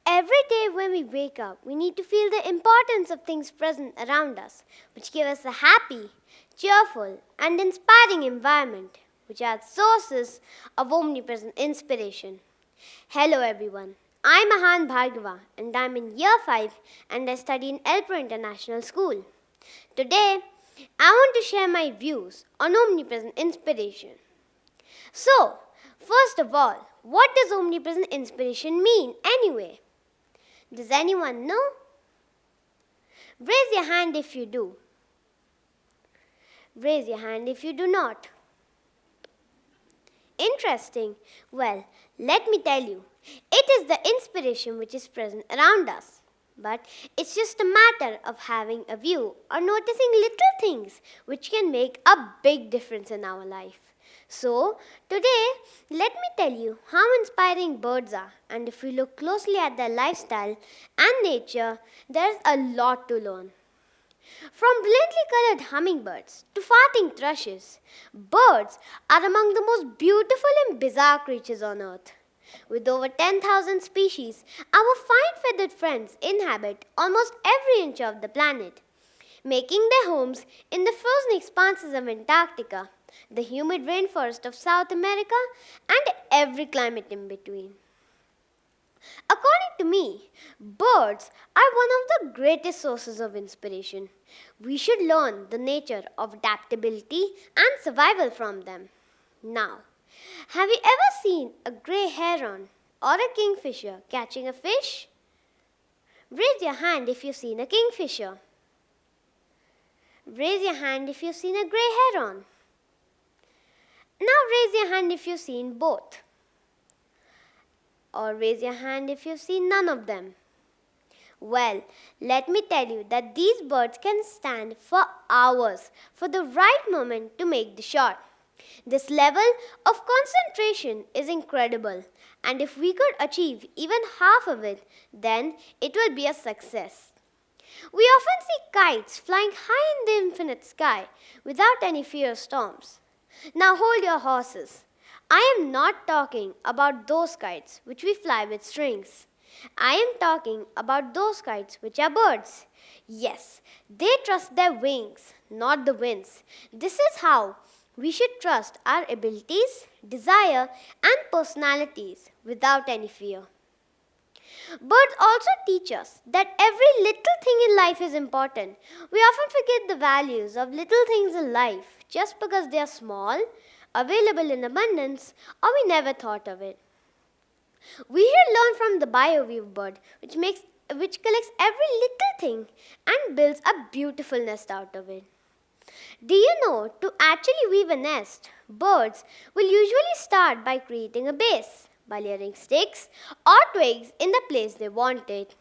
Every day when we wake up, we need to feel the importance of things present around us, which give us a happy, cheerful, and inspiring environment, which are sources of omnipresent inspiration. Hello everyone, I'm Ahaan Bhargava and I'm in year 5 and I study in ElPro International School. Today, I want to share my views on omnipresent inspiration. So, first of all, what does omnipresent inspiration mean anyway? Does anyone know? Raise your hand if you do. Raise your hand if you do not. Interesting. Well, let me tell you, it is the inspiration which is present around us. But it's just a matter of having a view or noticing little things which can make a big difference in our life. So, today, let me tell you how inspiring birds are, and if we look closely at their lifestyle and nature, there's a lot to learn. From brilliantly colored hummingbirds to farting thrushes, birds are among the most beautiful and bizarre creatures on earth. With over 10,000 species, our fine-feathered friends inhabit almost every inch of the planet, making their homes in the frozen expanses of Antarctica, the humid rainforest of South America, and every climate in between. According to me, birds are one of the greatest sources of inspiration. We should learn the nature of adaptability and survival from them. Now, have you ever seen a grey heron or a kingfisher catching a fish? Raise your hand if you've seen a kingfisher. Raise your hand if you've seen a grey heron. Now raise your hand if you've seen both. Or raise your hand if you've seen none of them. Well, let me tell you that these birds can stand for hours for the right moment to make the shot. This level of concentration is incredible, and if we could achieve even half of it, then it will be a success. We often see kites flying high in the infinite sky without any fear of storms. Now hold your horses. I am not talking about those kites which we fly with strings. I am talking about those kites which are birds. Yes, they trust their wings, not the winds. This is how we should trust our abilities, desire, and personalities without any fear. Birds also teach us that every little thing in life is important. We often forget the values of little things in life just because they are small, available in abundance, or we never thought of it. We should learn from the bio-weave bird, which collects every little thing and builds a beautiful nest out of it. Do you know, to actually weave a nest, birds will usually start by creating a base by layering sticks or twigs in the place they want it.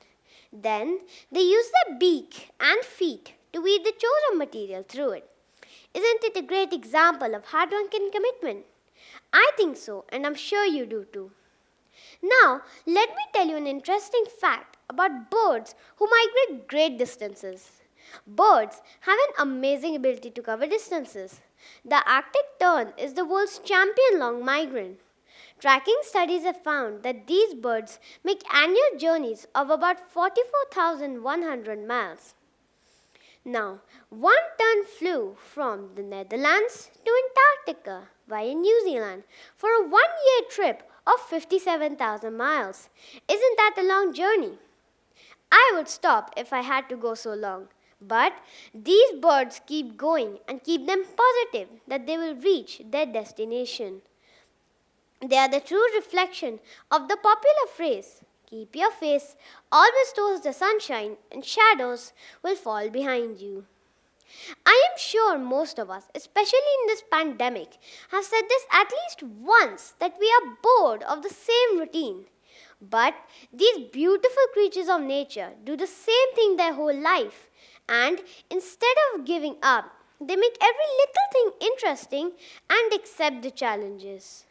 Then they use their beak and feet to weave the chosen material through it. Isn't it a great example of hard work and commitment? I think so, and I'm sure you do too. Now, let me tell you an interesting fact about birds who migrate great distances. Birds have an amazing ability to cover distances. The Arctic tern is the world's champion long migrant. Tracking studies have found that these birds make annual journeys of about 44,100 miles. Now, one tern flew from the Netherlands to Antarctica via New Zealand for a one-year trip of 57,000 miles. Isn't that a long journey? I would stop if I had to go so long. But these birds keep going and keep them positive that they will reach their destination. They are the true reflection of the popular phrase, keep your face always towards the sunshine and shadows will fall behind you. I am sure most of us, especially in this pandemic, have said this at least once that we are bored of the same routine. But these beautiful creatures of nature do the same thing their whole life. And instead of giving up, they make every little thing interesting and accept the challenges.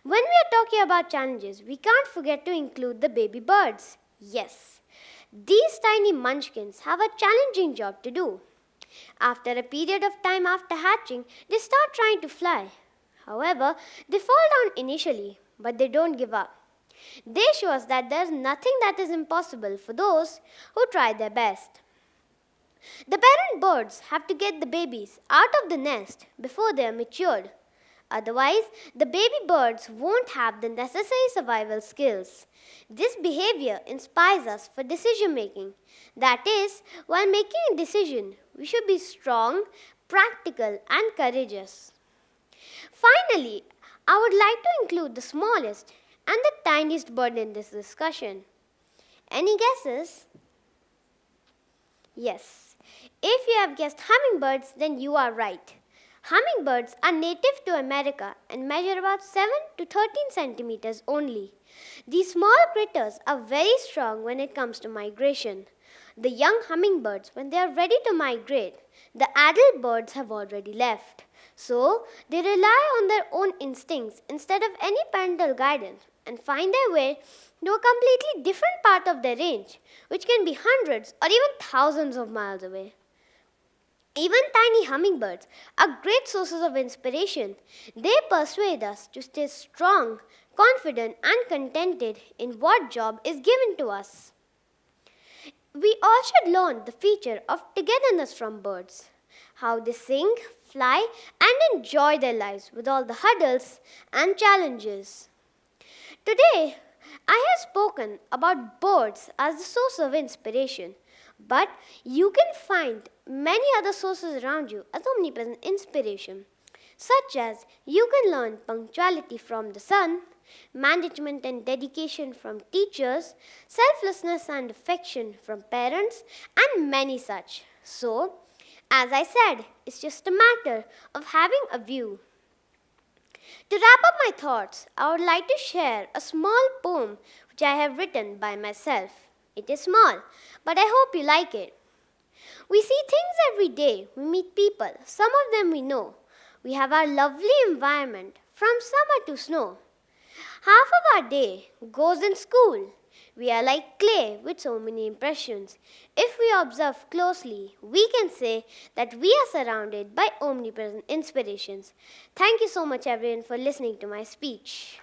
When we are talking about challenges, we can't forget to include the baby birds. Yes, these tiny munchkins have a challenging job to do. After a period of time after hatching, they start trying to fly. However, they fall down initially, but they don't give up. They show us that there is nothing that is impossible for those who try their best. The parent birds have to get the babies out of the nest before they are matured. Otherwise, the baby birds won't have the necessary survival skills. This behavior inspires us for decision making. That is, while making a decision, we should be strong, practical, and courageous. Finally, I would like to include the smallest and the tiniest bird in this discussion. Any guesses? Yes. If you have guessed hummingbirds, then you are right. Hummingbirds are native to America and measure about 7 to 13 centimeters only. These small critters are very strong when it comes to migration. The young hummingbirds, when they are ready to migrate, the adult birds have already left. So, they rely on their own instincts instead of any parental guidance and find their way to a completely different part of their range, which can be hundreds or even thousands of miles away. Even tiny hummingbirds are great sources of inspiration. They persuade us to stay strong, confident, and contented in what job is given to us. We all should learn the feature of togetherness from birds, how they sing, fly, and enjoy their lives with all the hurdles and challenges. Today, I have spoken about birds as the source of inspiration. But you can find many other sources around you as omnipresent inspiration, such as you can learn punctuality from the sun, management and dedication from teachers, selflessness and affection from parents, and many such. So, as I said, it's just a matter of having a view. To wrap up my thoughts, I would like to share a small poem which I have written by myself. It is small, but I hope you like it. We see things every day. We meet people. Some of them we know. We have our lovely environment from summer to snow. Half of our day goes in school. We are like clay with so many impressions. If we observe closely, we can say that we are surrounded by omnipresent inspirations. Thank you so much everyone for listening to my speech.